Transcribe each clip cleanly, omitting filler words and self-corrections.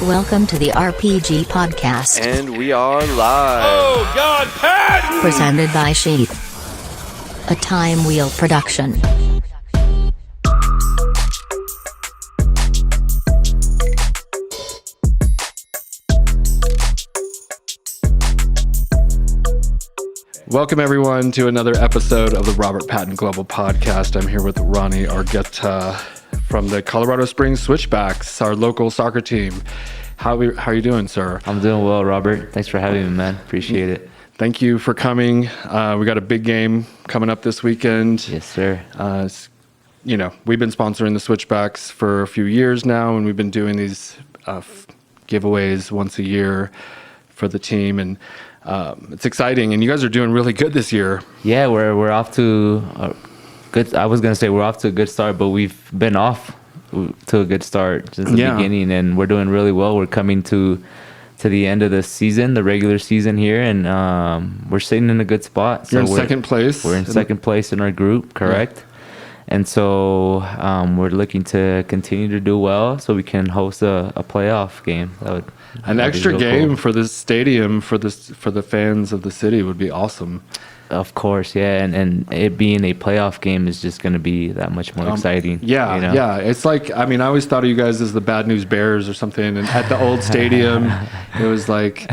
Welcome to the RPG Podcast. And we are live. Oh, God, Patton! Presented by SHEATH. A Time Wheel production. Welcome, everyone, to another episode of the Robert Patton Global Podcast. I'm here with Rony Argueta from the Colorado Springs Switchbacks, our local soccer team. How are you doing, sir? I'm doing well, Robert. Thanks for having me, man. Appreciate it. Thank you for coming. We got a big game coming up this weekend. Yes, sir. We've been sponsoring the Switchbacks for a few years now, and we've been doing these giveaways once a year for the team, and it's exciting. And you guys are doing really good this year. Yeah, we're off to a good. I was gonna say we're off to a good start, but we've been off to a good start since the beginning, and we're doing really well. We're coming to the end of the season, the regular season here, and we're sitting in a good spot. So you're in second place. We're in second place in our group, correct? Yeah. And so we're looking to continue to do well, so we can host a playoff game. An extra game for this stadium for the fans of the city would be awesome. Of course, yeah, and it being a playoff game is just going to be that much more exciting. Yeah, you know? Yeah. It's like, I always thought of you guys as the Bad News Bears or something. And at the old stadium, it was like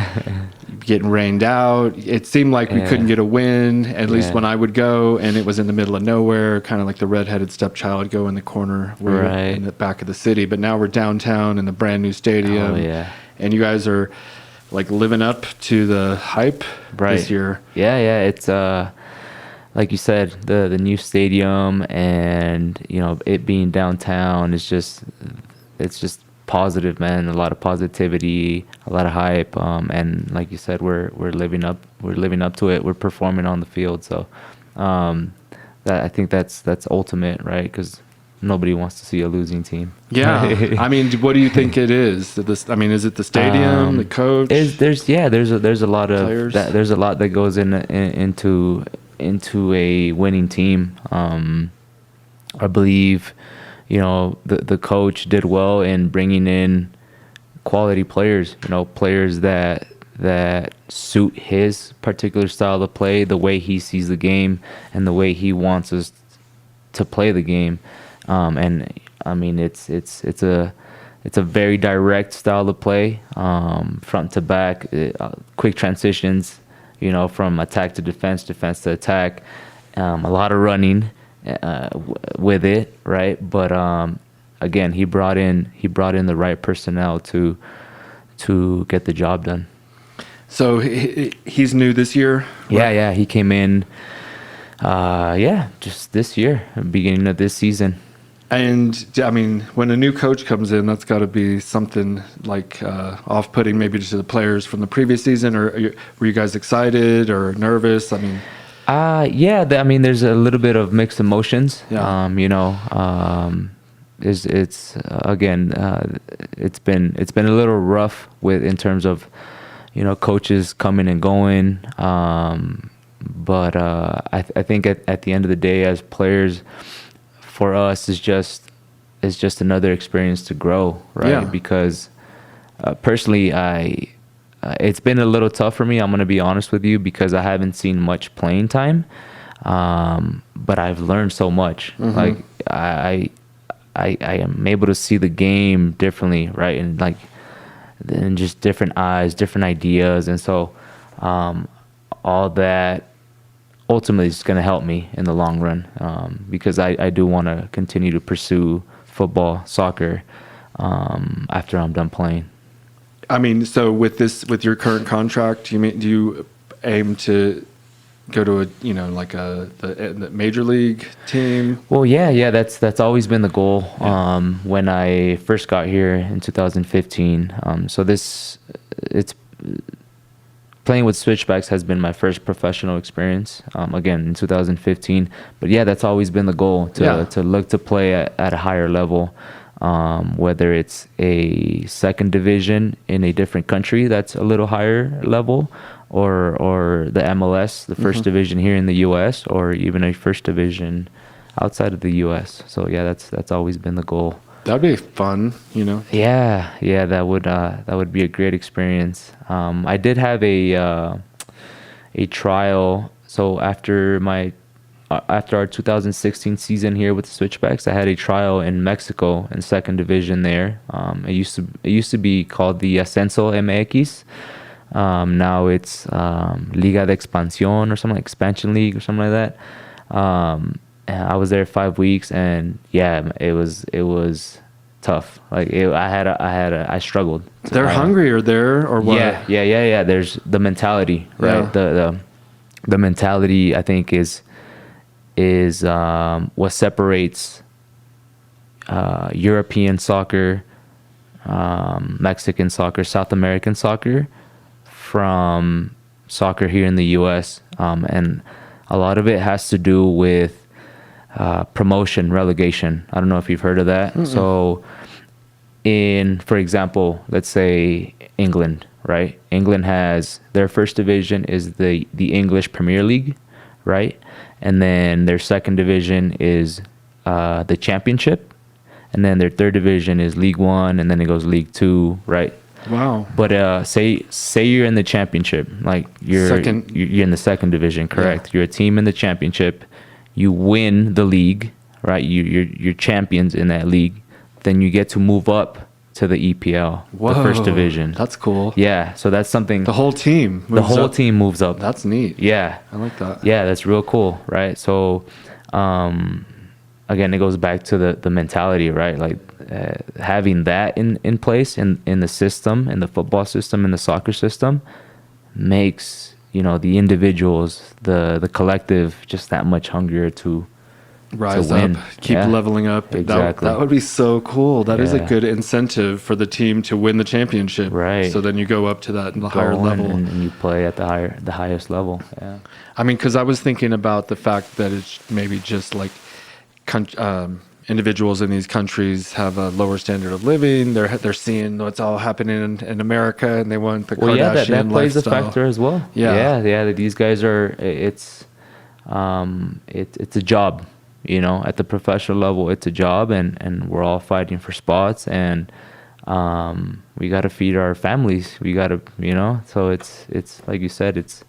getting rained out. It seemed like we couldn't get a win, at least when I would go, and it was in the middle of nowhere, kind of like the redheaded stepchild go in the corner in the back of the city. But now we're downtown in the brand new stadium. Oh, yeah. And you guys are like living up to the hype this year. Yeah. It's like you said, the new stadium, and it being downtown is it's just positive, man. A lot of positivity, a lot of hype, and like you said, we're living up to it. We're performing on the field, so I think that's ultimate, right? Because nobody wants to see a losing team. Yeah. What do you think it is? Is it the stadium, the coach? There's a lot of players? There's a lot that goes into a winning team. I believe, the coach did well in bringing in quality players, players that suit his particular style of play, the way he sees the game and the way he wants us to play the game. It's a very direct style of play, front to back, quick transitions, from attack to defense to attack, a lot of running with it, right? But again, he brought in the right personnel to get the job done. So he's new this year? Yeah, he came in just this year, beginning of this season. And when a new coach comes in, that's got to be something like off-putting, maybe to the players from the previous season. Or were you guys excited or nervous? There's a little bit of mixed emotions. Yeah. It's been a little rough in terms of coaches coming and going. But I think at the end of the day, as players, for us is just another experience to grow, right? Yeah. Because personally, it's been a little tough for me. I'm gonna be honest with you, because I haven't seen much playing time, but I've learned so much. Mm-hmm. Like I am able to see the game differently, right? And just different eyes, different ideas, and so all that ultimately is going to help me in the long run, because I do want to continue to pursue football, soccer, after I'm done playing. So with your current contract, do you aim to go to the major league team? Well, yeah, that's always been the goal. When I first got here in 2015, playing with Switchbacks has been my first professional experience, again, in 2015. But yeah, that's always been the goal, to look to play at a higher level, whether it's a second division in a different country that's a little higher level, or the MLS, the first division here in the U.S., or even a first division outside of the U.S. So yeah, that's always been the goal. That'd be fun, Yeah, that would be a great experience. I did have a trial. So after our 2016 season here with the Switchbacks, I had a trial in Mexico in second division there. It used to be called the Ascenso MX. Now it's Liga de Expansión or something, like Expansion League or something like that. And I was there 5 weeks, and yeah, it was tough. Like I struggled. They're hungrier there, or what? Yeah. There's the mentality, right? Yeah. The mentality, I think, is what separates European soccer, Mexican soccer, South American soccer from soccer here in the U.S. And a lot of it has to do with promotion, relegation. I don't know if you've heard of that. Mm-mm. So for example, let's say England, right? England has their first division is the English Premier League, right? And then their second division is the Championship. And then their third division is League One, and then it goes League Two, right? Wow. But say you're in the Championship, like you're in the second division, correct? Yeah. You're a team in the Championship. You win the league, right? You're champions in that league. Then you get to move up to the EPL, the first division. That's cool. Yeah, so that's something. The whole team moves up. That's neat. Yeah. I like that. Yeah, that's real cool, right? So, again, it goes back to the mentality, right? Like having that in place in the system, in the football system, in the soccer system, makes the individuals, the collective, just that much hungrier to rise win. Up, keep leveling up. Exactly. That would be so cool. That is a good incentive for the team to win the championship. Right. So then you go up to that higher level, and you play at the highest level. Yeah. I mean, because I was thinking about the fact that it's maybe just like individuals in these countries have a lower standard of living. They're seeing what's all happening in America, and they want the Kardashian that plays lifestyle. a factor as well. Yeah. These guys are. It's a job. At the professional level, it's a job, and we're all fighting for spots, and we got to feed our families. We got to, so it's like you said, it's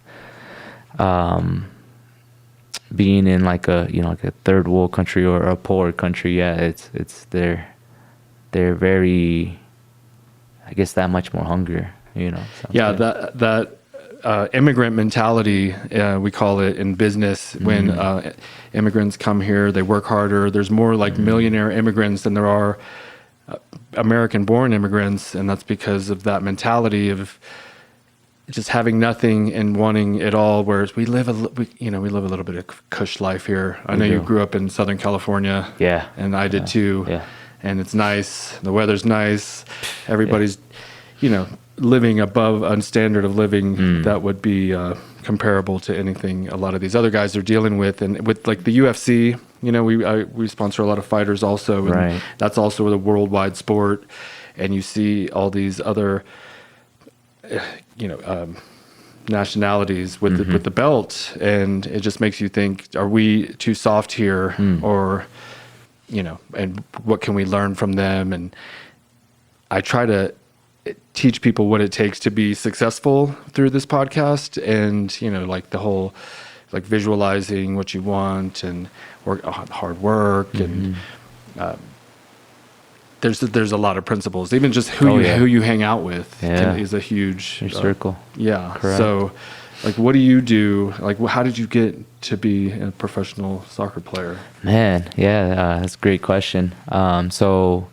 being in like a third world country or a poor country. Yeah, it's they're very, I guess, that much more hungrier. Yeah, that immigrant mentality, we call it in business. When immigrants come here, they work harder. There's more like millionaire immigrants than there are American-born immigrants, and that's because of that mentality of just having nothing and wanting it all. Whereas we live a little bit of cush life here. I know you grew up in Southern California. Yeah, and I did too. Yeah, and it's nice. The weather's nice. Everybody's, living above a standard of living that would be comparable to anything a lot of these other guys are dealing with. And with like the UFC, we sponsor a lot of fighters also, and right. That's also a worldwide sport. And you see all these other, nationalities with the belt, and it just makes you think: are we too soft here, or and what can we learn from them? And I try to teach people what it takes to be successful through this podcast, and like the whole like visualizing what you want and hard work, and there's a lot of principles. Even just who you hang out with is a huge circle. Yeah. Correct. So like, what do you do? Like, how did you get to be a professional soccer player? Man, that's a great question. So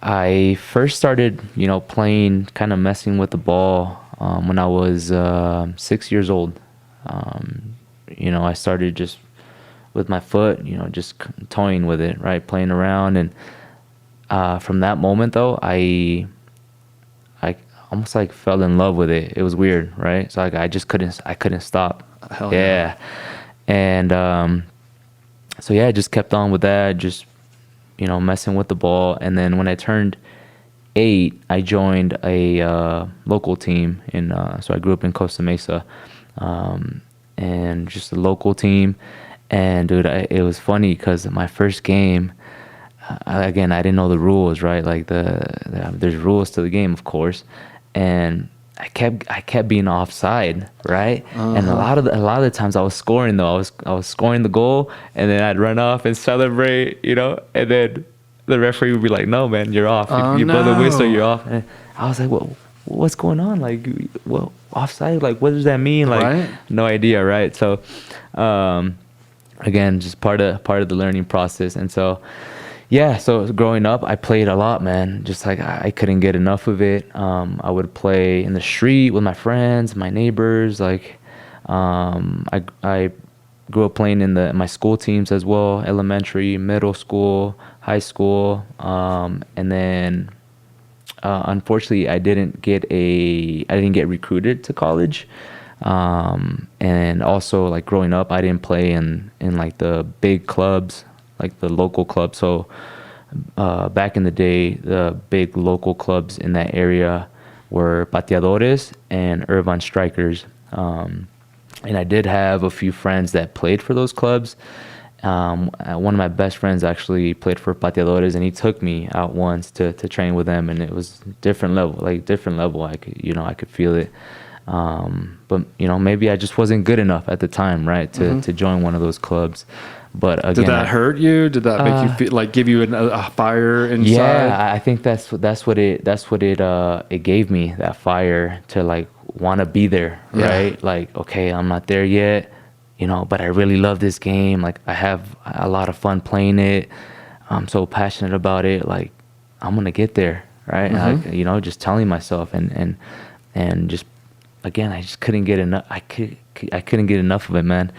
I first started, playing, kind of messing with the ball when I was 6 years old. I started just with my foot, just toying with it, right, playing around. And from that moment, though, I almost like fell in love with it. It was weird, right? So I just couldn't stop. Hell yeah. And I just kept on with that, just messing with the ball. And then when I turned 8, I joined a local team so I grew up in Costa Mesa, and just a local team. And dude, it was funny because my first game, again, I didn't know the rules, right? Like there's rules to the game, of course, and I kept being offside, right? And a lot of the times I was scoring though. I was scoring the goal, and then I'd run off and celebrate, and then the referee would be like, "No, man, you're off. You blow the whistle, you're off." And I was like, "Well, what's going on? Like, well, offside? Like, what does that mean? Like, right? No idea, right?" So, again, just part of the learning process, and so. Yeah, so growing up, I played a lot, man. Just like I couldn't get enough of it. I would play in the street with my friends, my neighbors. Like, I grew up playing in my school teams as well, elementary, middle school, high school, and then unfortunately, I didn't get recruited to college. And also, like growing up, I didn't play in like the big clubs, like the local clubs. So back in the day, the big local clubs in that area were Pateadores and Irvine Strikers. And I did have a few friends that played for those clubs. One of my best friends actually played for Pateadores, and he took me out once to train with them, and it was different level. I could feel it. But maybe I just wasn't good enough at the time, right, to join one of those clubs. But again, did that hurt you? Did that make you feel like give you a fire inside? Yeah, I think that's what it gave me, that fire to like want to be there, right? Yeah. Like, okay, I'm not there yet, but I really love this game. Like, I have a lot of fun playing it. I'm so passionate about it. Like, I'm gonna get there, right? And I, just telling myself and just again, I just couldn't get enough. I couldn't get enough of it, man.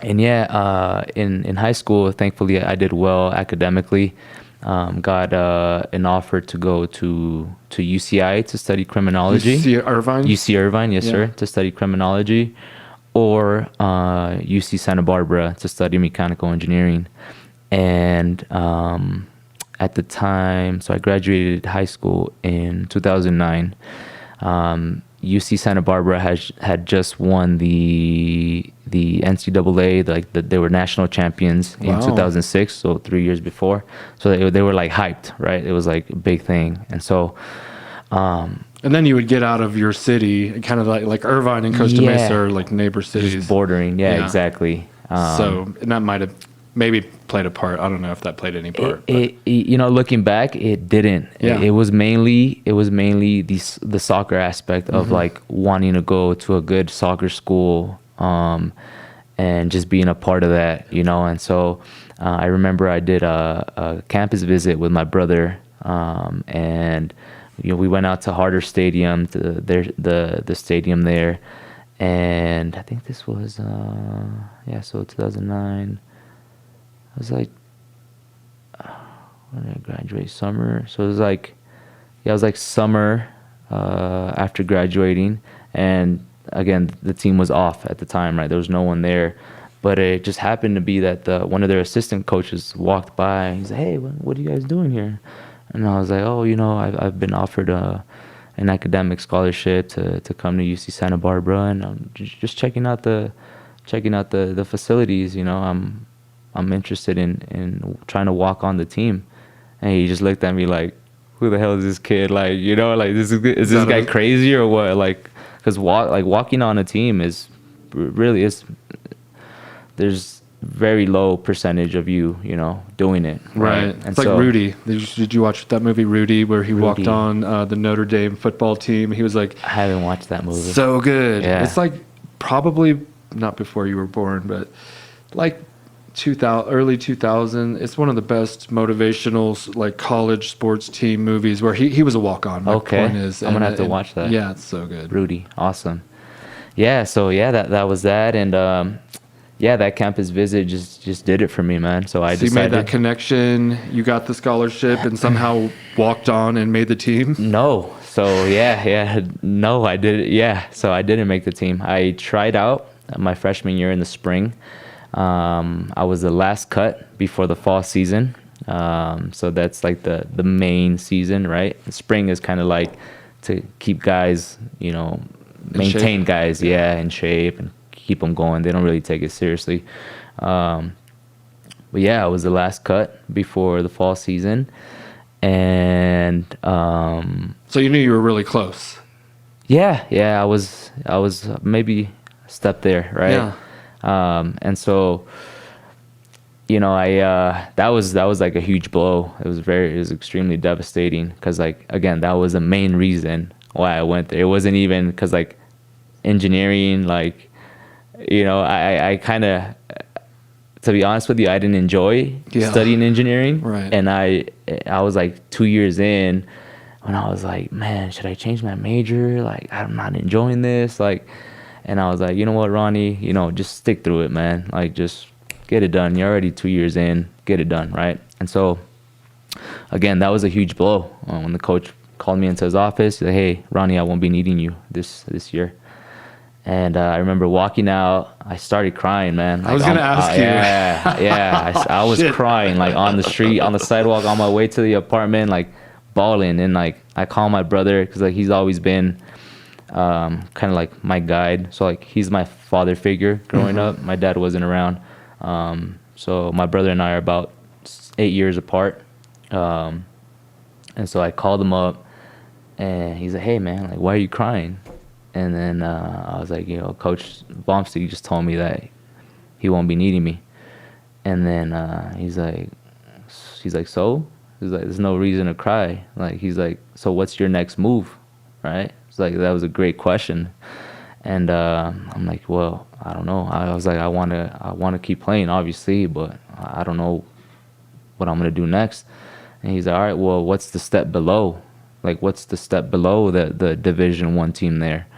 And yeah, in high school, thankfully, I did well academically. Got an offer to go to UCI to study criminology. UC Irvine, yes, sir, to study criminology, or UC Santa Barbara to study mechanical engineering. And at the time, so I graduated high school in 2009. UC Santa Barbara had just won the NCAA, they were national champions in 2006, so 3 years before. So they were like hyped, right? It was like a big thing, and so. And then you would get out of your city, kind of like Irvine and Costa Mesa are like neighbor cities, just bordering. Yeah, exactly. And that might have maybe played a part. I don't know if that played any part. Looking back, it didn't. Yeah. It was mainly the soccer aspect of like wanting to go to a good soccer school, and just being a part of that, And so I remember I did a campus visit with my brother, and we went out to Harder Stadium, to the stadium there, and I think this was so 2009. I was like, when did I graduate? Summer. So it was like, summer after graduating. And again, the team was off at the time, right? There was no one there. But it just happened to be that one of their assistant coaches walked by. He's like, "Hey, what are you guys doing here?" And I was like, "Oh, I've been offered an academic scholarship to come to UC Santa Barbara, and I'm just checking out the facilities. I'm interested in trying to walk on the team." And he just looked at me like, "Who the hell is this kid? Like, is this guy crazy or what?" Like, because walking on a team is there's very low percentage of you doing it. Right. It's like Rudy. Did you watch that movie Rudy, where he walked on the Notre Dame football team? He was like, I haven't watched that movie. So good. Yeah. It's like probably not before you were born, but like early 2000. It's one of the best motivational like college sports team movies where he was a walk-on. My point is, I'm gonna have to watch that. Yeah, it's so good. Rudy, awesome. Yeah, so that was that, and that campus visit just did it for me, man. So you made that connection. You got the scholarship and somehow walked on and made the team. No, so no, I did. Yeah, so I didn't make the team. I tried out my freshman year in the spring. I was the last cut before the fall season. So that's like the main season, right? Spring is kind of like to keep guys, maintain guys, in shape and keep them going. They don't really take it seriously. But but yeah, I was the last cut before the fall season. And So you knew you were really close. yeah, I was maybe a step there, right? Yeah. And so, you know, that was like a huge blow. It was extremely devastating because, like, again, that was the main reason why I went there. It wasn't even because, like, engineering, like, you know, I kind of, to be honest with you, I didn't enjoy studying engineering. Right. And I was like 2 years in when I was like, man, should I change my major? Like, I'm not enjoying this. Like, and I was like, you know what, Ronnie, you know, just stick through it, man. Like, just get it done. You're already 2 years in, get it done. Right. And so again, that was a huge blow when the coach called me into his office. He's like, hey, Ronnie, I won't be needing you this year. And I remember walking out, I started crying, man. I was going to ask you. Yeah. I was crying, like, on the street, on the sidewalk, on my way to the apartment, like, bawling. And, like, I call my brother because, like, he's always been kind of like my guide. So, like, he's my father figure growing up. My dad wasn't around. So my brother and I are about 8 years apart. And so I called him up, and he's like, hey, man, like, why are you crying? And then I was like, you know, Coach Bomstead just told me that he won't be needing me. And then he's like, so? He's like, there's no reason to cry. Like, he's like, so what's your next move, right? It's like, that was a great question. And I'm like, well, I don't know. I was like, I want to keep playing, obviously, but I don't know what I'm gonna do next. And he's like, all right, well, what's the step below? Like, what's the step below the Division I team there?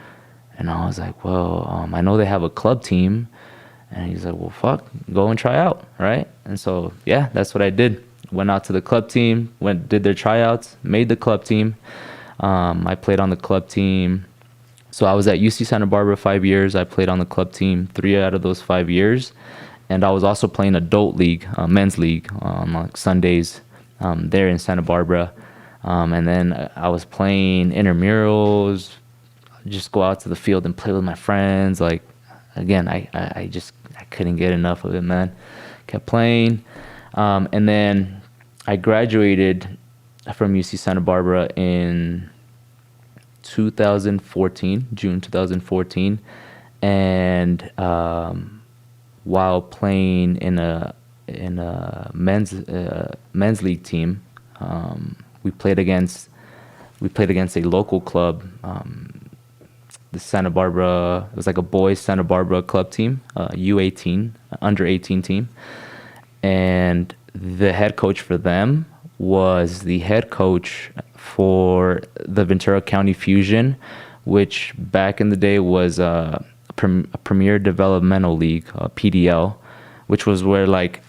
And I was like, well, I know they have a club team. And he's like, well, fuck, go and try out, right? And so, yeah, that's what I did. Went out to the club team, did their tryouts, made the club team. I played on the club team. So I was at UC Santa Barbara 5 years. I played on the club team 3 out of those 5 years. And I was also playing adult league, men's league, on like Sundays there in Santa Barbara. And then I was playing intramurals, just go out to the field and play with my friends. Like, again, I couldn't get enough of it, man. Kept playing. And then I graduated from UC Santa Barbara in 2014, June 2014. And while playing in a men's league team, we played against a local club, the Santa Barbara. It was like a boys Santa Barbara club team, U18, under 18 team, and the head coach for them was the head coach for the Ventura County Fusion, which back in the day was a Premier Developmental League, PDL, which was where, like,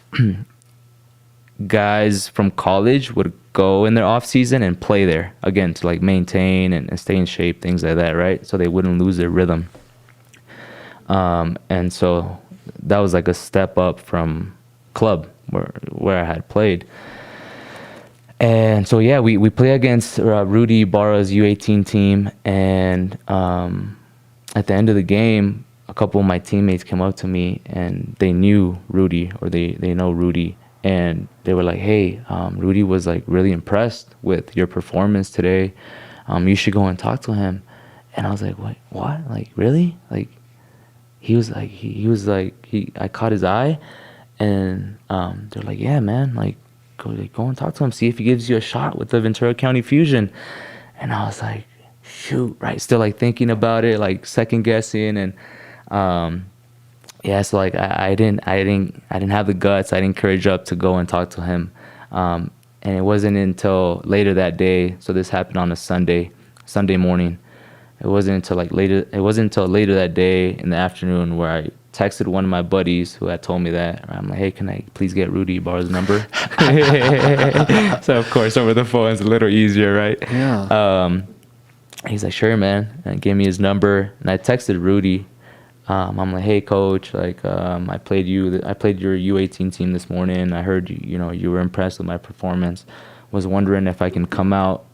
guys from college would go in their off season and play there again to, like, maintain and stay in shape, things like that, right? So they wouldn't lose their rhythm. And so that was like a step up from club where I had played. And so, yeah, we play against Rudy Barra's U18 team. And at the end of the game, a couple of my teammates came up to me, and they knew Rudy, or they know Rudy. And they were like, hey, Rudy was, like, really impressed with your performance today. You should go and talk to him. And I was like, wait, what? Like, really? Like, I caught his eye. And they're like, yeah, man, like, go and talk to him. See if he gives you a shot with the Ventura County Fusion. And I was like, shoot, right? Still, like, thinking about it, like, second guessing. And yeah, so, like, I didn't have the guts. I didn't courage up to go and talk to him. And it wasn't until later that day. So this happened on a Sunday morning. It wasn't until later that day in the afternoon where I texted one of my buddies who had told me that. I'm like, hey, can I please get Rudy Barr's number? So, of course, over the phone it's a little easier, right? Yeah. He's like, sure, man. And gave me his number. And I texted Rudy. I'm like, hey, coach, like, I played your U18 team this morning. I heard you were impressed with my performance. Was wondering if I can come out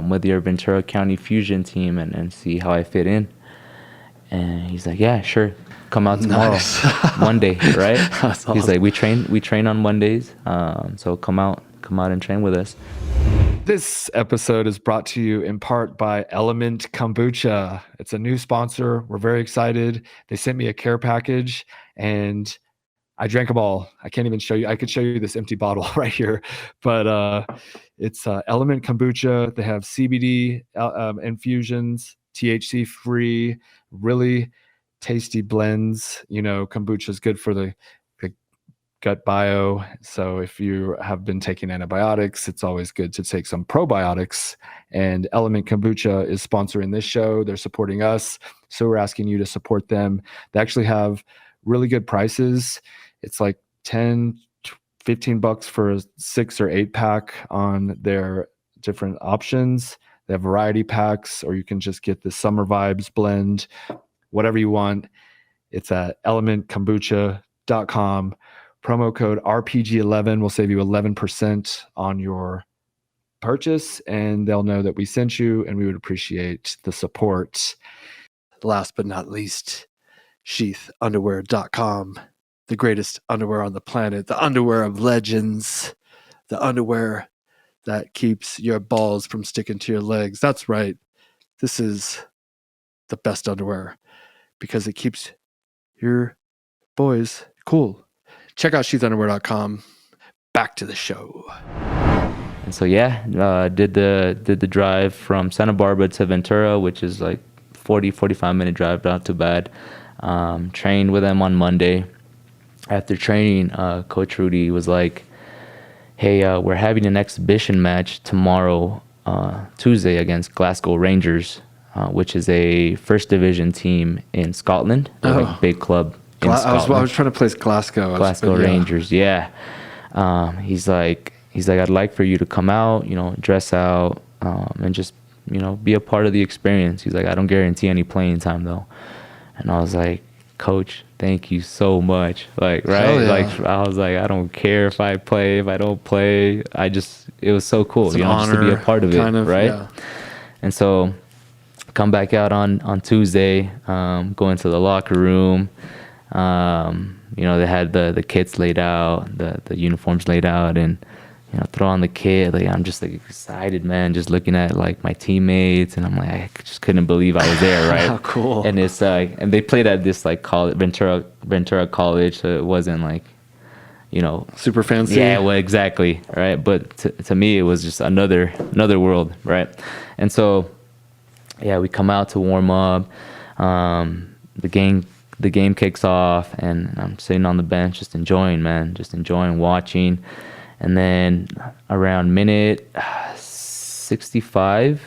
with your Ventura County Fusion team and see how I fit in. And he's like, yeah, sure. Come out tomorrow, Nice. Monday, right? That's He's awesome. like, we train on Mondays. So come out and train with us. This episode is brought to you in part by Element Kombucha. It's a new sponsor. We're very excited. They sent me a care package and I drank them all. I can't even show you. I could show you this empty bottle right here, but it's Element Kombucha. They have CBD infusions, THC free, really tasty blends. You know, kombucha is good for the gut bio. So if you have been taking antibiotics, it's always good to take some probiotics. And Element Kombucha is sponsoring this show. They're supporting us. So we're asking you to support them. They actually have really good prices. It's like 10, 15 bucks for a 6 or 8 pack on their different options. They have variety packs, or you can just get the Summer Vibes blend, whatever you want. It's at elementkombucha.com. Promo code RPG11 will save you 11% on your purchase, and they'll know that we sent you, and we would appreciate the support. Last but not least, SHEATHunderwear.com, the greatest underwear on the planet, the underwear of legends, the underwear that keeps your balls from sticking to your legs. That's right. This is the best underwear because it keeps your boys cool. Check out sheathunderwear.com. Back to the show. And so did the drive from Santa Barbara to Ventura, which is like 45 minute drive, not too bad. Trained with them on Monday. After training, Coach Rudy was like, hey, we're having an exhibition match tomorrow, Tuesday, against Glasgow Rangers, which is a first division team in Scotland. They're like a big club in Scotland. I was trying to place Glasgow. Glasgow Rangers, yeah. He's like, I'd like for you to come out, dress out, and just, be a part of the experience. He's like, I don't guarantee any playing time though. And I was like, Coach, thank you so much. Like, right? Yeah. Like, I was like, I don't care if I play, if I don't play. It was so cool, just to be a part of it, right? Yeah. And so come back out on Tuesday, go into the locker room. They had the kits laid out, the uniforms laid out, and throw on the kit. Like, I'm just like excited, man, just looking at like my teammates, and I'm like, I just couldn't believe I was there, right? How cool. And it's like, and they played at this like college, Ventura College, so it wasn't like, super fancy. Yeah, well, exactly, right? But to me, it was just another world, right? And so, yeah, we come out to warm up. The game kicks off, and I'm sitting on the bench, just enjoying watching. And then around minute 65,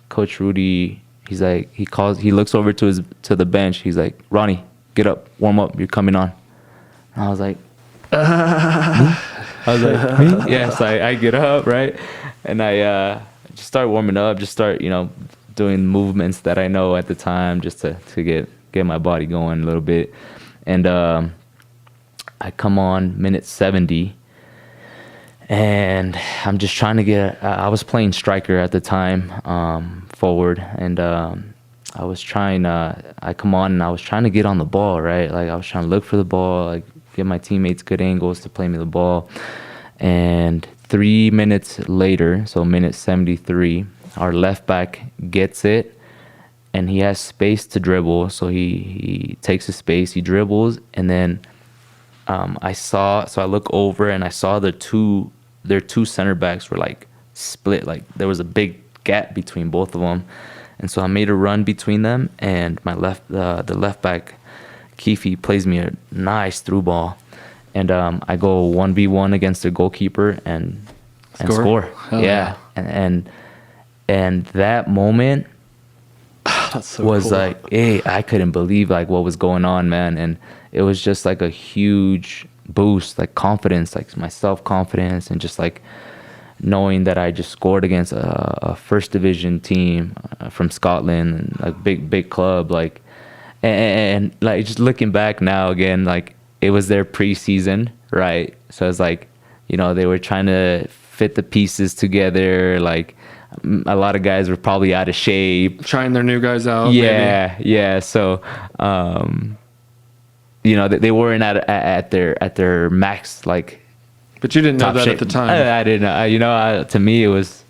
Coach Rudy, he looks over to the bench. He's like, Ronnie, get up, warm up, you're coming on. And I was like, me? Yes, I get up, right? And I just start warming up, doing movements that I know at the time, just to get my body going a little bit. And I come on minute 70, and I'm just trying to get, I was playing striker at the time, forward, and I come on and I was trying to get on the ball, right? Like, I was trying to look for the ball, like give my teammates good angles to play me the ball. And 3 minutes later, so minute 73, our left back gets it, and he has space to dribble, so he takes his space, he dribbles, and then I look over and I saw their two center backs were like split, like there was a big gap between both of them, and so I made a run between them, and my the left back Keefe plays me a nice through ball, and I go 1v1 against the goalkeeper and score. Yeah. And that moment was cool. Like, hey, I couldn't believe like what was going on, man. And it was just like a huge boost, like confidence, like my self-confidence, and just like knowing that I just scored against a first division team from Scotland, and like big club, like, and like just looking back now again, like it was their preseason, right? So it's like, they were trying to fit the pieces together. Like, A lot of guys were probably out of shape, trying their new guys out. Yeah, maybe. Yeah. So, you know, they weren't at their max, like. But you didn't know that shape. at the time. I didn't. You know, to me, it was.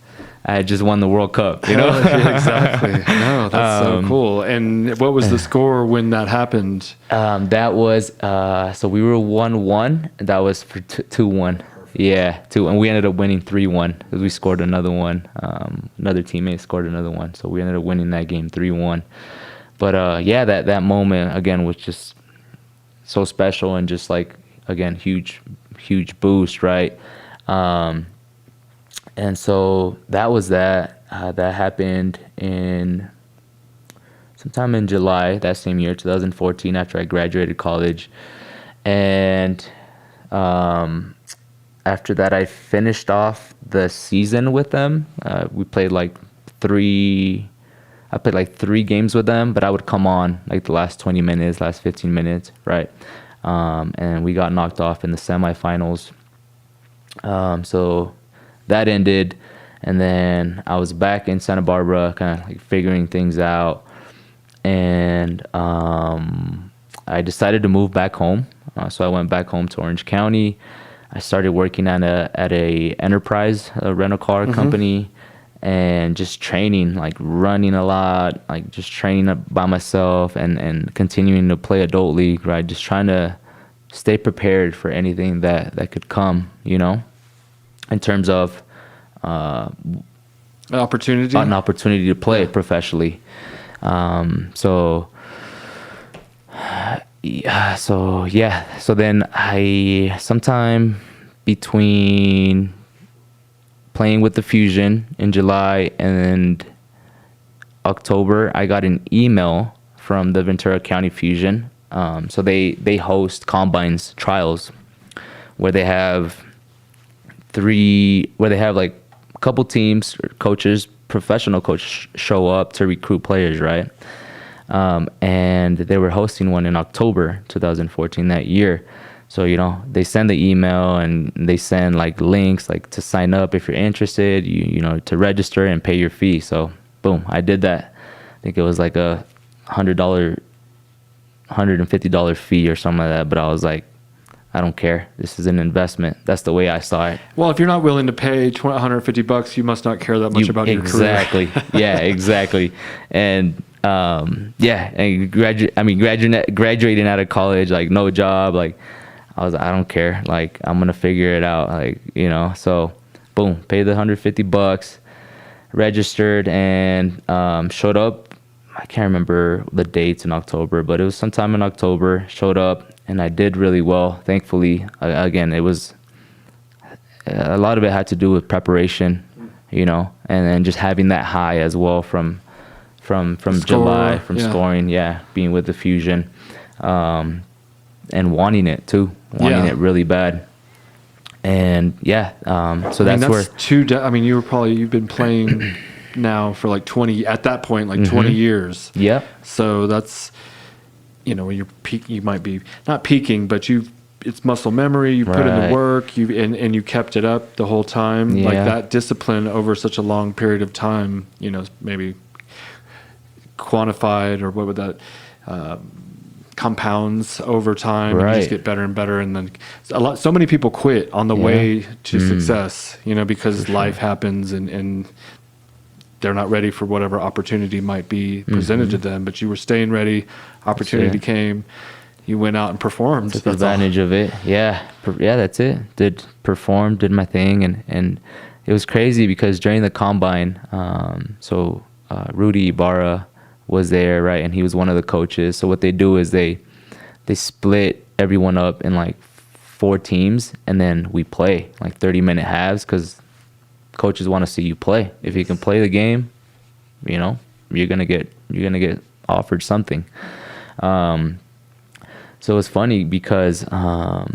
I had just won the World Cup, you know? Yeah, exactly. No, that's so cool. And what was the score when that happened? That was, so we were 1-1. That was for 2-1. Yeah, 2. And we ended up winning 3-1 because we scored another one. Another teammate scored another one. So we ended up winning that game 3-1. But, yeah, that moment, again, was just so special and just like, again, huge boost, right? And so that was that. That happened sometime in July that same year, 2014, after I graduated college. And after that, I finished off the season with them. We played like 3 games with them, but I would come on like the last 20 minutes, last 15 minutes, right? And we got knocked off in the semifinals. So that ended, and then I was back in Santa Barbara, kind of like figuring things out, and I decided to move back home. So I went back home to Orange County. I started working at a enterprise, a rental car company, and just training, like running a lot, like just training by myself, and continuing to play adult league, right? Just trying to stay prepared for anything that could come, you know, in terms of an opportunity to play professionally. So then I, sometime between playing with the Fusion in July and October, I got an email from the Ventura County Fusion. So they host combines trials where they have like a couple teams, coaches, professional coaches show up to recruit players, right? And they were hosting one in October 2014 that year. So, you know, they send the email and they send like links like to sign up if you're interested, you know, to register and pay your fee. So boom, I did that. I think it was like a $150 fee or something like that. But I was like, I don't care. This is an investment. That's the way I saw it. Well, if you're not willing to pay $150, you must not care that much about your career. Exactly. Yeah, exactly. And and graduating out of college, like no job, like I was, I don't care. Like I'm gonna figure it out. Like, you know. So, boom, paid the $150, registered, and showed up. I can't remember the dates in October, but it was sometime in October. Showed up. And I did really well, thankfully. Again, it was a lot of it had to do with preparation, you know, and then just having that high as well from July, scoring, being with the Fusion, and wanting it too, it really bad. And so that's where you've been playing now for like 20 at that point, like 20 years. Yeah. So that's, you know, when you're you might be not peaking, but it's muscle memory. You put in the work, and you kept it up the whole time. Yeah. Like that discipline over such a long period of time, you know, maybe quantified, or what would that compounds over time. Right. And you just get better and better, and then so many people quit on the way to success, you know, because life happens and they're not ready for whatever opportunity might be presented to them. But you were staying ready. Opportunity came. You went out and performed. Took advantage of it. Yeah, that's it. Did my thing, and it was crazy because during the combine, Rudy Ibarra was there, right, and he was one of the coaches. So what they do is they split everyone up in like 4 teams, and then we play like 30-minute halves because coaches want to see you play. If you can play the game, you know, you're gonna get offered something. So it's funny because I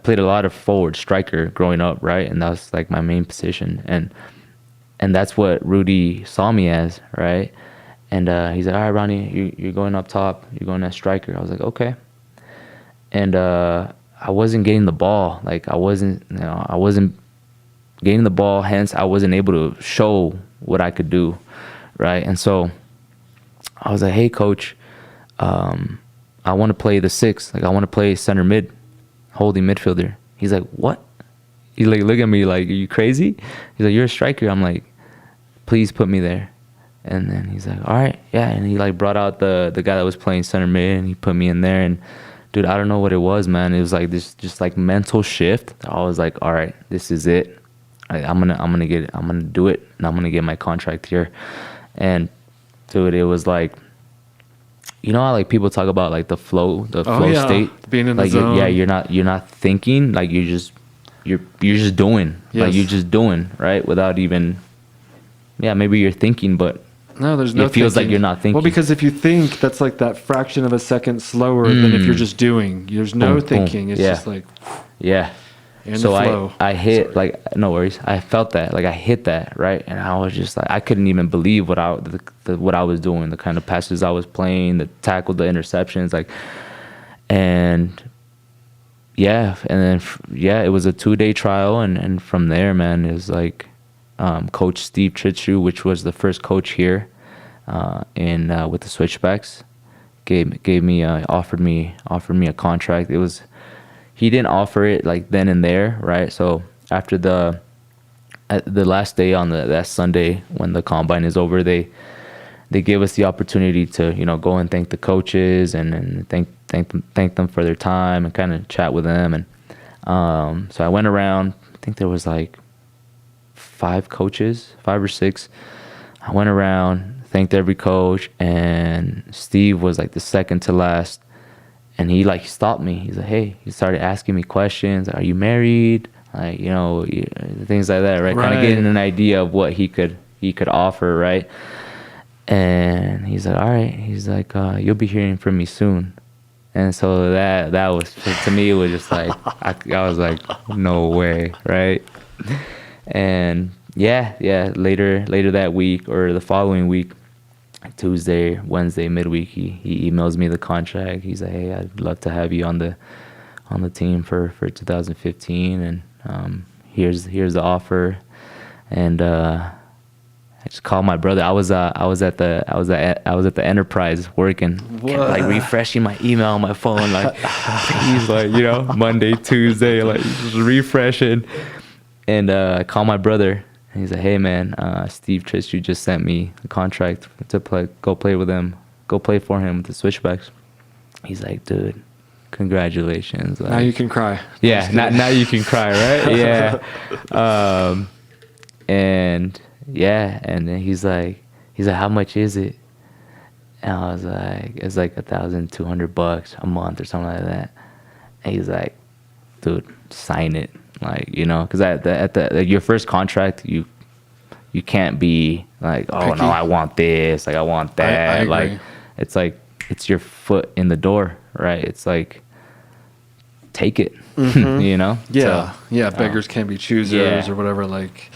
played a lot of forward striker growing up, right? And that was like my main position. And that's what Rudy saw me as, right? And he's like, all right, Ronnie, you're going up top. You're going as striker. I was like, okay. And I wasn't getting the ball. Like I wasn't getting the ball. Hence, I wasn't able to show what I could do, right? And so I was like, hey, coach, I want to play the 6. Like, I want to play center mid, holding midfielder. He's like, what? He like look at me like, are you crazy? He's like, you're a striker. I'm like, please put me there. And then he's like, all right, yeah. And he like brought out the guy that was playing center mid, and he put me in there. And dude, I don't know what it was, man. It was like this just like mental shift. I was like, all right, this is it. I'm gonna do it, and I'm gonna get my contract here. And dude, it was like, you know how like people talk about like the flow state, being in like the zone. you're not thinking, like you're just doing, yes. like you're just doing, right, without even, maybe you're thinking, but no, there's no. It feels thinking. like you're not thinking. Well, because if you think, that's like that fraction of a second slower than if you're just doing. There's no thinking. It's just like in so the flow. I hit like, no worries. I felt that, like I hit that, right, and I was just like, I couldn't even believe what I was doing, the kind of passes I was playing, the tackle, the interceptions, like, and then it was a 2-day trial, and from there, man, it was like. Coach Steve Tritschew, which was the first coach here with the Switchbacks, offered me a contract. He didn't offer it like then and there, right? So after the last day on that Sunday when the combine is over, they gave us the opportunity to go and thank the coaches and thank them for their time and kind of chat with them. And so I went around. I think there was like 5 or 6. I went around, thanked every coach, and Steve was like the second to last, and he like stopped me. He's like, hey, he started asking me questions. Are you married? Like, things like that, right? Kind of getting an idea of what he could offer, right? And he's like, all right. He's like, you'll be hearing from me soon. And so that was, to me, it was just like, I was like, no way, right? And later that week or the following week, Tuesday, Wednesday, midweek, he emails me the contract. He's like, hey, I'd love to have you on the team for 2015, and here's the offer. And I just called my brother. I was at the Enterprise working, like refreshing my email on my phone, like he's like, Monday, Tuesday, like just refreshing. And I called my brother, and he's like, hey, man, Steve Tritschew just sent me a contract to go play with him, go play for him with the Switchbacks. He's like, dude, congratulations. Like, now you can cry. Yeah, now you can cry, right? Yeah. And then he's like, how much is it? And I was like, it's like $1,200 a month or something like that. And he's like, dude, sign it. Like, because at your first contract, you can't be like, oh, picky. no, I want this, like I want that. I agree. Like, it's like, it's your foot in the door, right? It's like, take it, Yeah, So, beggars can't be choosers or whatever. Like,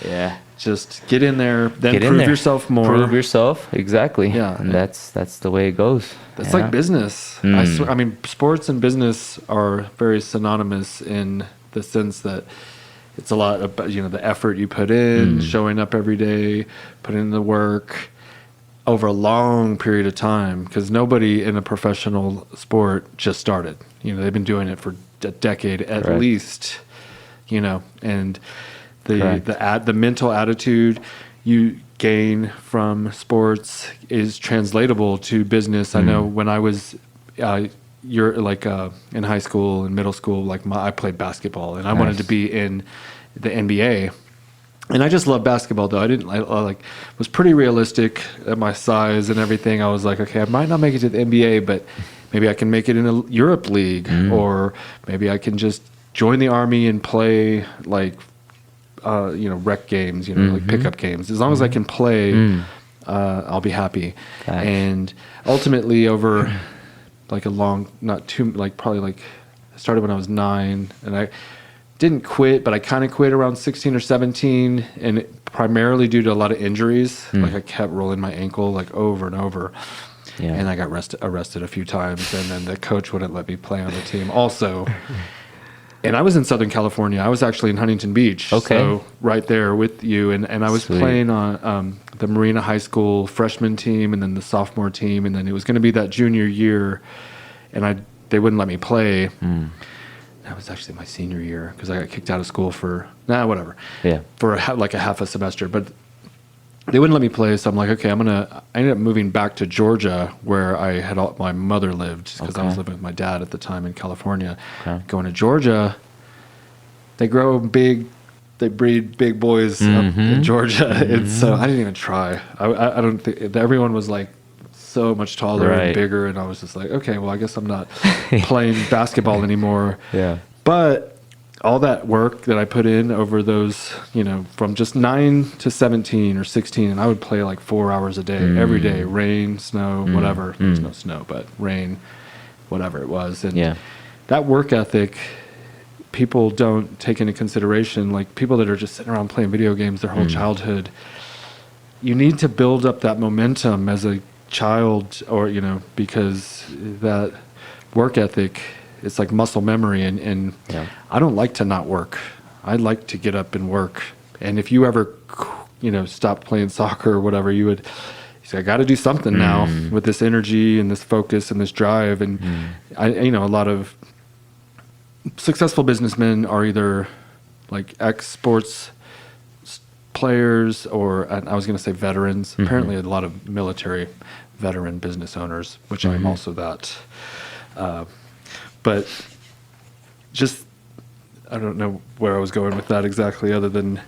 just get in there, then prove yourself more. Prove yourself, exactly. Yeah, and that's the way it goes. It's like business. I mean, sports and business are very synonymous in the sense that it's a lot about the effort you put in, showing up every day, putting in the work over a long period of time, because nobody in a professional sport just started. They've been doing it for a decade at least, and the mental attitude you gain from sports is translatable to business. I know when I was you're like in high school and middle school, like I played basketball, and I wanted to be in the NBA, and I just love basketball though. I was pretty realistic at my size and everything. I was like, okay, I might not make it to the NBA, but maybe I can make it in a Europe league, or maybe I can just join the army and play like rec games, like pickup games. As long as I can play, I'll be happy. Gosh. And ultimately over like I started when I was 9, and I didn't quit, but I kind of quit around 16 or 17, and primarily due to a lot of injuries. Like I kept rolling my ankle like over and over. Yeah. And I got arrested a few times, and then the coach wouldn't let me play on the team. Also, And I was in Southern California. I was actually in Huntington Beach. Okay. So right there with you. And I was Sweet. playing on the Marina High School freshman team and then the sophomore team. And then it was going to be that junior year. And they wouldn't let me play. That was actually my senior year because I got kicked out of school for, whatever. Yeah. For like a half a semester. But they wouldn't let me play. So I'm like, okay, I ended up moving back to Georgia where my mother lived because I was living with my dad at the time in California. Okay. Going to Georgia, they grow big, they breed big boys up in Georgia. And so I didn't even try. I don't think, everyone was like so much taller and bigger. And I was just like, okay, well, I guess I'm not playing basketball anymore. Yeah. But all that work that I put in over those, from just 9 to 17 or 16, and I would play like 4 hours a day, every day, rain, snow, whatever. There's no snow, but rain, whatever it was. And that work ethic, people don't take into consideration, like people that are just sitting around playing video games their whole childhood. You need to build up that momentum as a child or, because that work ethic, it's like muscle memory, and I don't like to not work. I like to get up and work. And if you ever, stopped playing soccer or whatever, you say, I got to do something now with this energy and this focus and this drive. And a lot of successful businessmen are either like ex-sports players or, I was going to say veterans. Apparently a lot of military veteran business owners, which I'm also that. But just, I don't know where I was going with that exactly other than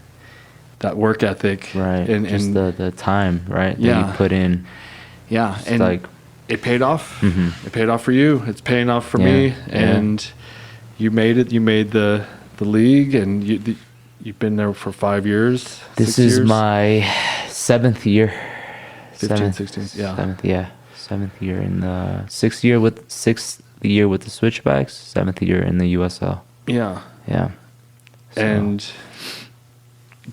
that work ethic. Right. And the time, right? That you put in. Yeah. It's and like, it paid off. It paid off for you. It's paying off for me. And you made it. You made the league and you've been there for 5 years. This 6 is years? my 7th year. 15, 16. Yeah. 7th year in the 6th year with the Switchbacks, 7th year in the USL. Yeah. Yeah. So.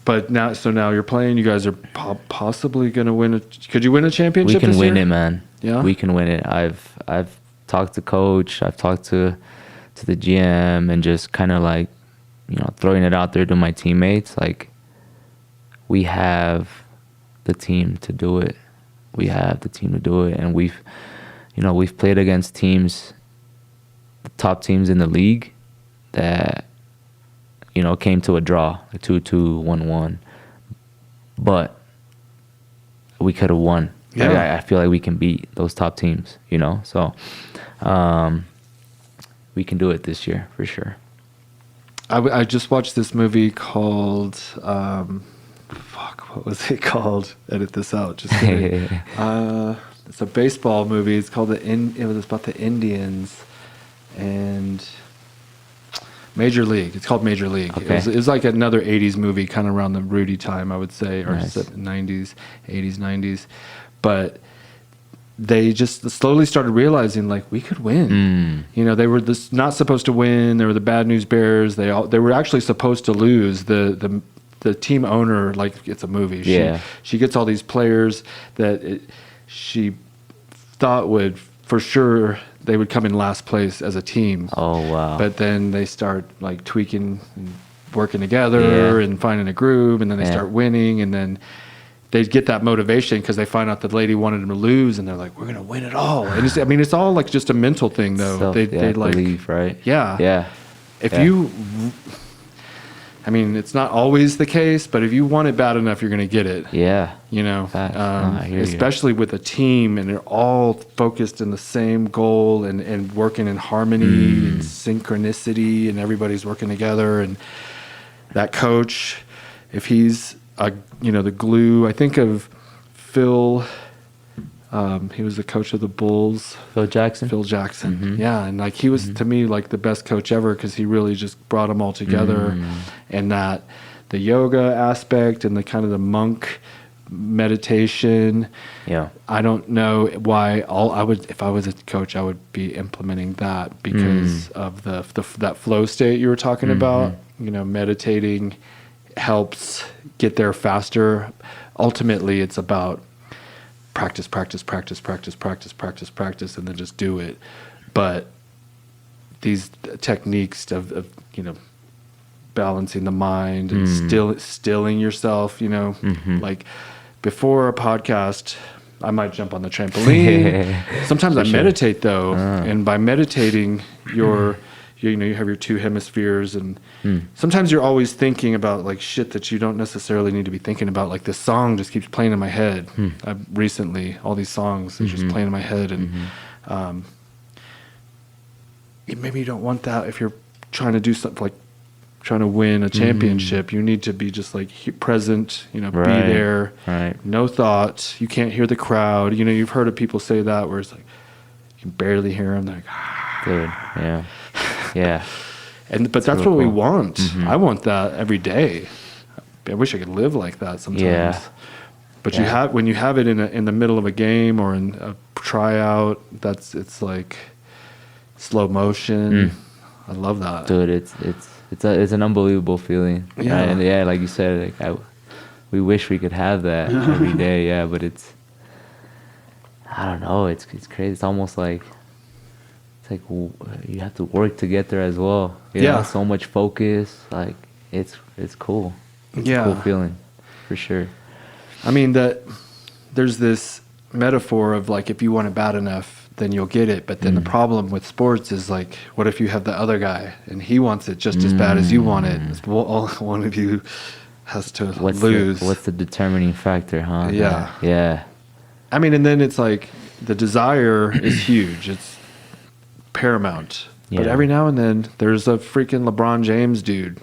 But now you're playing. You guys are possibly going to win. Could you win a championship? We can win year? it, man. Yeah, we can win it. I've talked to coach. I've talked to the GM and just kind of like, throwing it out there to my teammates. Like, we have the team to do it. We have the team to do it, and we've played against teams, the top teams in the league, that came to a draw, a 2-2, 1-1, but we could have won. Yeah. Like, I feel like we can beat those top teams. So we can do it this year for sure. I just watched this movie called what was it called? Edit this out. Just kidding. It's a baseball movie. It's called it was about the Indians and Major League. It's called Major League. Okay. It was like another 80s movie, kind of around the Rudy time, I would say, or Nice. 90s, 80s, 90s. But they just slowly started realizing, like, we could win. They were not supposed to win. They were the bad news bears. They were actually supposed to lose. The team owner, like, it's a movie. She gets all these players that she thought would, for sure, they would come in last place as a team. Oh, wow. But then they start like tweaking and working together and finding a groove, and then they start winning, and then they get that motivation because they find out the lady wanted them to lose, and they're like, we're going to win it all. And it's all like just a mental thing though. They like believe, right? Yeah. Yeah. If you, it's not always the case, but if you want it bad enough, you're going to get it. Yeah. I hear especially with a team and they're all focused in the same goal and working in harmony and synchronicity, and everybody's working together. And that coach, if he's the glue, I think of Phil. He was the coach of the Bulls. Phil Jackson. Yeah, and like he was to me like the best coach ever because he really just brought them all together, and that the yoga aspect and the kind of the monk meditation. Yeah, I don't know why. If I was a coach, I would be implementing that because of that flow state you were talking about. Meditating helps get there faster. Ultimately, it's about practice, and then just do it. But these techniques of balancing the mind and stilling yourself, like before a podcast, I might jump on the trampoline. Sometimes I meditate though. And by meditating, you have your two hemispheres, and sometimes you're always thinking about like shit that you don't necessarily need to be thinking about. Like this song just keeps playing in my head. Recently, all these songs are just playing in my head, and maybe you don't want that if you're trying to do something like trying to win a championship. You need to be just like present, be there, no thought. You can't hear the crowd. You've heard of people say that where it's like you can barely hear them. They're like, dude, yeah. But that's what we want. I want that every day. I wish I could live like that sometimes. Yeah. But when you have it in the middle of a game or in a tryout, it's like slow motion. I love that, dude. It's an unbelievable feeling. Yeah. And like you said, we wish we could have that every day. Yeah, but I don't know. It's crazy. It's almost like you have to work to get there as well. So much focus. Like it's cool. It's a cool feeling, for sure. I mean there's this metaphor of like if you want it bad enough, then you'll get it. But then the problem with sports is like, what if you have the other guy and he wants it just as bad as you want it? Well, one of you has to lose. What's the determining factor, huh? Yeah. I mean, and then it's like the desire is huge. It's paramount. Yeah. But every now and then there's a freaking LeBron James dude.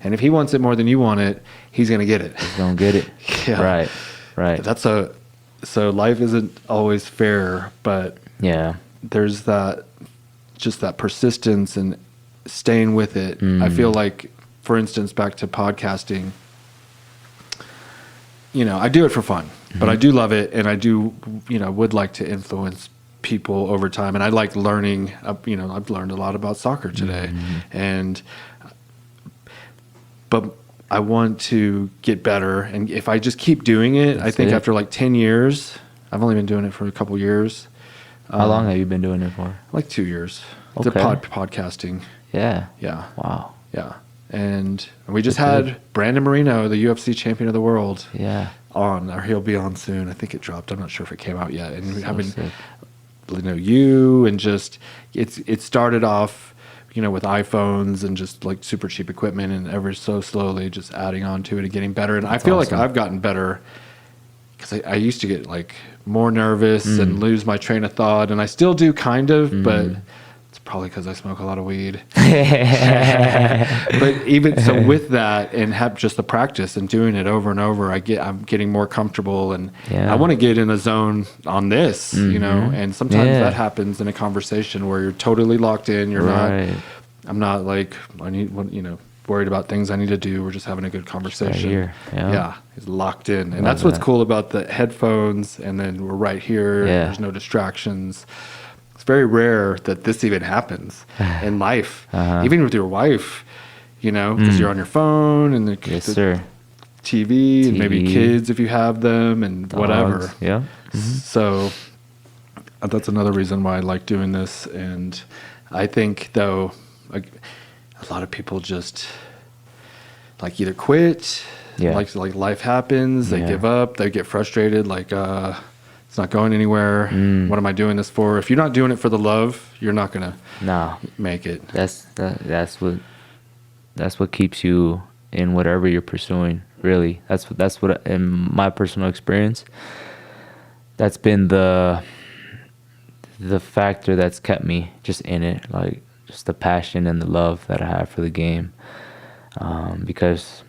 And if he wants it more than you want it, he's going to get it. He's going to get it. Yeah. Right. So life isn't always fair, but there's that persistence and staying with it. I feel like, for instance, back to podcasting, I do it for fun, but I do love it, and I do would like to influence people over time, and I like learning. I've learned a lot about soccer today, but I want to get better, and if I just keep doing it, I think after like 10 years, I've only been doing it for a couple years. How long have you been doing it for? Like 2 years. Okay. The podcasting. Yeah. Wow. Yeah. And we just had Brandon Marino, the UFC champion of the world, on, or he'll be on soon. I think it dropped. I'm not sure if it came out yet. And having you and just it started off, with iPhones and just like super cheap equipment, and ever so slowly just adding on to it and getting better. And I feel like I've gotten better because I used to get like more nervous and lose my train of thought, and I still do kind of, but it's probably because I smoke a lot of weed. But even so, with that and have just the practice and doing it over and over, I'm getting more comfortable, and I want to get in a zone on this, and sometimes that happens in a conversation where you're totally locked in. You're not. I'm not like worried about things I need to do. We're just having a good conversation. It's locked in, and that's what's cool about the headphones. And then we're right here. There's no distractions. It's very rare that this even happens in life, even with your wife. Because you're on your phone and the TV and maybe kids if you have them and dogs, whatever. Yeah. So that's another reason why I like doing this. And I think though, like a lot of people just like either quit, like life happens, they give up, they get frustrated, like it's not going anywhere. What am I doing this for? If you're not doing it for the love, you're not gonna make it. That's what keeps you in whatever you're pursuing. Really, that's what in my personal experience, that's been the factor that's kept me just in it, like just the passion and the love that I have for the game, because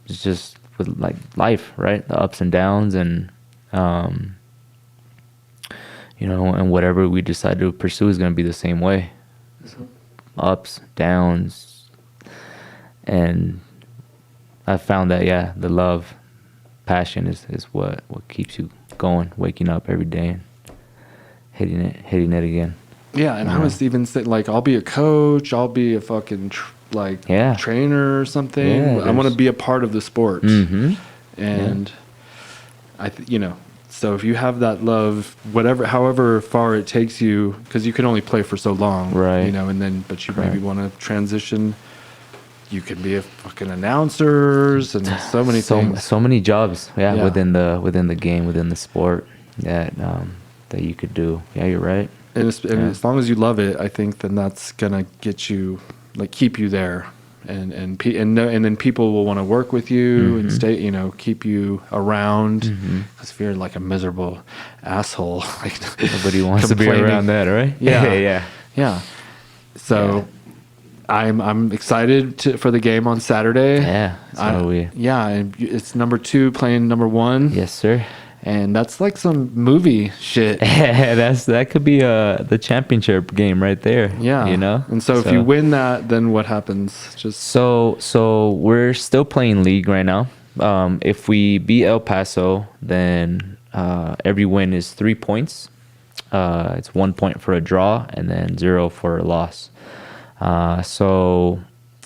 it's just with like life, right? The ups and downs, and and whatever we decide to pursue is going to be the same way. Ups, downs, and I found that the love, passion is what keeps you going, waking up every day and hitting it again. Yeah, and I was even saying, like, I'll be a coach, I'll be a fucking trainer or something. I want to be a part of the sport, and So if you have that love, however far it takes you, because you can only play for so long, Right. you know, and then, but you maybe want to transition. You can be a fucking announcers and so many things. So many jobs, Yeah. within the game, within the sport that you could do. Yeah, you're right. And as long as you love it, I think then that's gonna get you, like, keep you there, and then people will want to work with you and stay, you know, keep you around. Because if you're like a miserable asshole, like, Nobody wants to be complaining. around that, right? Yeah. yeah. So I'm excited for the game on Saturday. Yeah, so are we. Yeah, and it's number 2 playing number 1. Yes, sir. And that's like some movie shit. That could be the championship game right there. Yeah. You know? And so if you win that, then what happens? Just So we're still playing league right now. If we beat El Paso, then every win is 3 points. It's 1 point for a draw and then 0 for a loss. So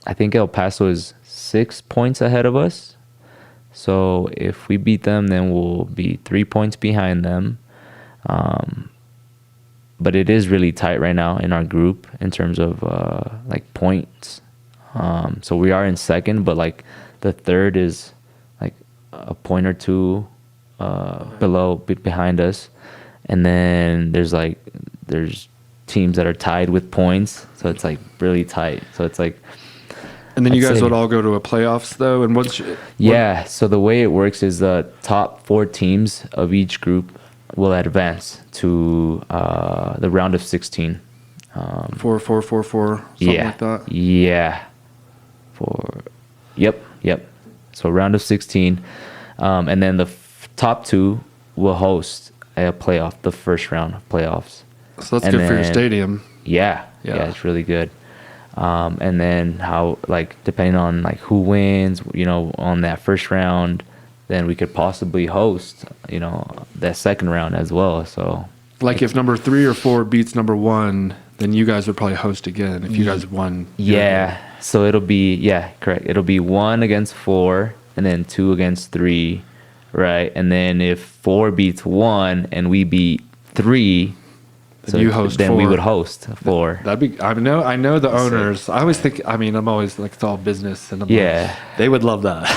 I think El Paso is 6 points ahead of us. So if we beat them, then we'll be 3 points behind them. But it is really tight right now in our group in terms of like points. So we are in second, but like the third is like a point or two behind us. And then there's teams that are tied with points. So it's like really tight. So it's like, and then you I'd guys say- would all go to a playoffs though. And Yeah, so the way it works is the top 4 teams of each group will advance to the round of 16. 4, 4, 4, 4, something Yeah, like that. yeah. Yep. So round of 16, and then the top 2 will host a playoff, the first round of playoffs. So that's And good for your then- stadium. Yeah, it's really good. And then how, like, depending on like who wins, you know, on that first round, then we could possibly host, you know, that second round as well. So Like if number 3 or 4 beats number 1, then you guys would probably host again if you guys won. yeah, so it'll be correct. It'll be 1 against 4, and then 2 against 3, right? And then if 4 beats 1 and we beat 3. Then you host then 4. we would host 4. That'd be. I know the owners. I always think. I mean, I'm always like, it's all business, and I'm Yeah. like, they would love that.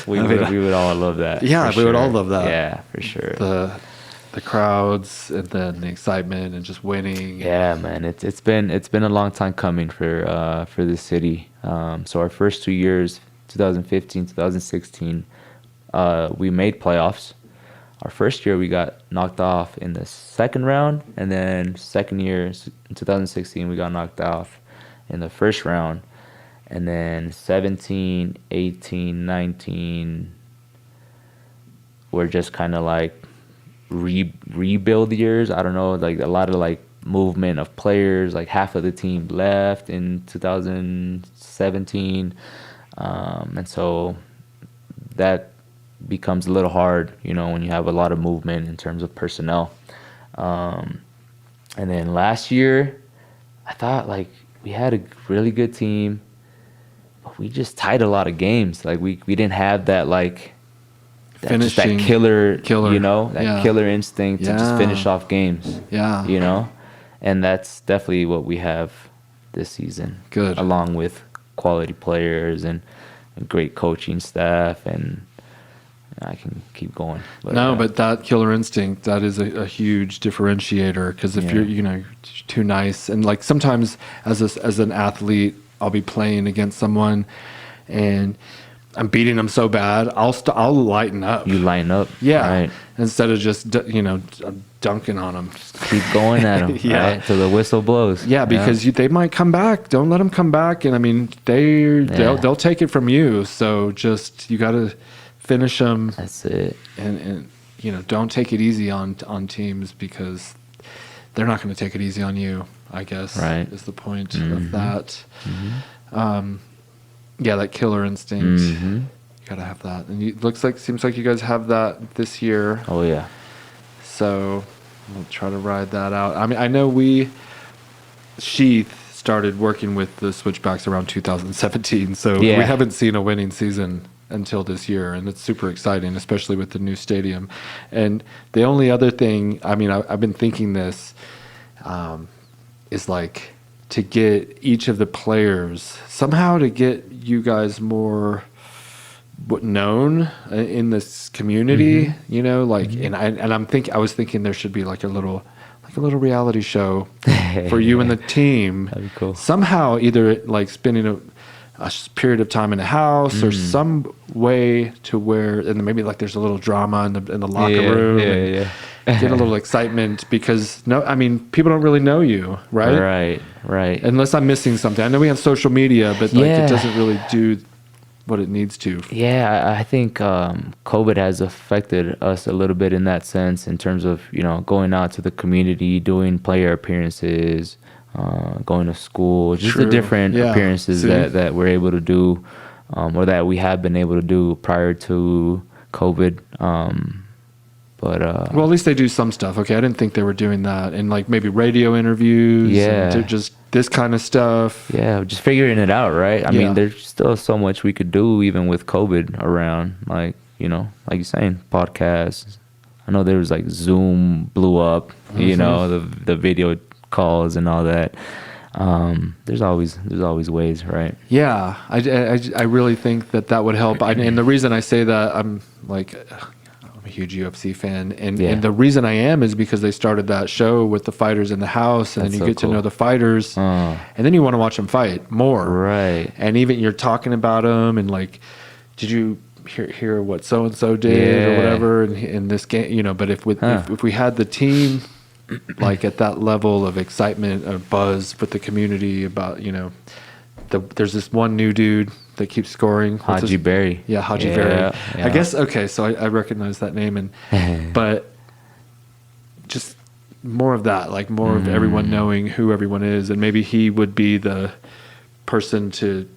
We would all love that. Yeah, for we would all sure. love that. Yeah, for sure. The crowds and then the excitement and just winning. Yeah, man, it's been a long time coming for the city. So our first 2 years, 2015, 2016, we made playoffs. Our first year we got knocked off in the second round, and then second year in 2016 we got knocked off in the first round, and then 17, 18, 19 were just kind of like rebuild years. I don't know, like a lot of like movement of players. Like half of the team left in 2017, and so that becomes a little hard, you know, when you have a lot of movement in terms of personnel. And then last year, I thought like we had a really good team, but we just tied a lot of games. Like we didn't have that like just that killer, you know, that killer instinct to just finish off games. Yeah. You know, and that's definitely what we have this season. Good. Along with quality players and great coaching staff, and I can keep going. But that killer instinct, that is a huge differentiator, because if you're, you know, too nice, and like sometimes as an athlete, I'll be playing against someone and I'm beating them so bad, I'll lighten up. You line up. Yeah. Right. Instead of just, you know, dunking on them. Keep going at them. Yeah. Right? Till the whistle blows. Yeah, because they might come back. Don't let them come back. And I mean, they'll take it from you. So just, you got to finish them. That's it. And you know, don't take it easy on teams, because they're not going to take it easy on you, I guess. Right. Is the point of that. Yeah, that killer instinct. You got to have that. And seems like you guys have that this year. Oh yeah. So we'll try to ride that out. I mean, I know SHEATH started working with the Switchbacks around 2017, so we haven't seen a winning season until this year, and it's super exciting, especially with the new stadium. And the only other thing, I mean, I've been thinking this, is like to get each of the players somehow to get you guys more known in this community, you know, like, and I was thinking there should be like a little reality show for you and the team. That'd be cool. Somehow, either like spending a period of time in the house or some way to where, and then maybe like there's a little drama in the locker room. Get a little excitement, because people don't really know you, right? Right. Unless I'm missing something. I know we have social media, but like it doesn't really do what it needs to. Yeah, I think COVID has affected us a little bit in that sense, in terms of, you know, going out to the community, doing player appearances, going to school, just the different appearances that we're able to do, or that we have been able to do prior to COVID. Well, at least they do some stuff. Okay, I didn't think they were doing that, and like maybe radio interviews. And just this kind of stuff. Yeah, just figuring it out, right? I mean, there's still so much we could do even with COVID around. Like, you know, like you're saying, podcasts. I know there was like Zoom blew up. You know, the video calls and all that. There's always ways, right? Yeah, I really think that would help. And the reason I say that, I'm a huge UFC fan, and the reason I am is because they started that show with the fighters in the house, and then you get to know the fighters, and then you want to watch them fight more, right? And even you're talking about them, and like, did you hear what so and so did or whatever in this game, you know? But if we had the team like at that level of excitement or buzz with the community about, you know, there's this one new dude that keeps scoring. Haji Berry. Yeah, Haji Berry. Yeah. I guess, okay, so I recognize that name, and but just more of that, like more of everyone knowing who everyone is, and maybe he would be the person to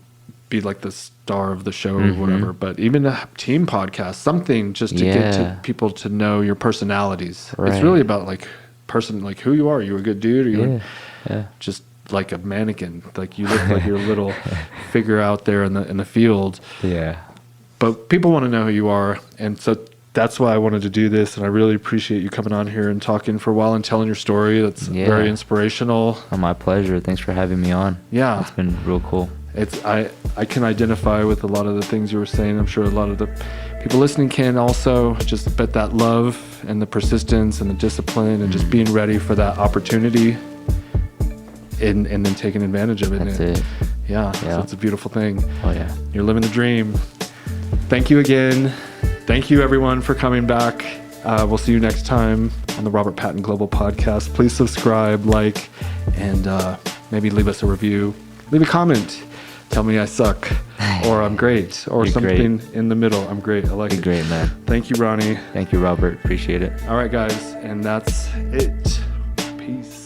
be like the star of the show or whatever. But even a team podcast, something just to get to people to know your personalities. Right. It's really about like who you are. You're a good dude, or you're just like a mannequin, like you look like your little figure out there in the field. But people want to know who you are, and so that's why I wanted to do this, and I really appreciate you coming on here and talking for a while and telling your story. That's very inspirational. Oh, my pleasure. Thanks for having me on. It's been real cool. I can identify with a lot of the things you were saying. I'm sure a lot of the people listening can also, just bet that love and the persistence and the discipline and just being ready for that opportunity, and then taking advantage of it. That's it. So it's a beautiful thing. Oh yeah, you're living the dream. Thank you again. Thank you everyone for coming back. We'll see you next time on the Robert Patton Global Podcast. Please subscribe, like, and maybe leave us a review. Leave a comment. Tell me I suck, or I'm great, or You're something great. in the middle. I'm great. I like it. You're great, man. Thank you, Ronnie. Thank you, Robert. Appreciate it. All right, guys, and that's it. Peace.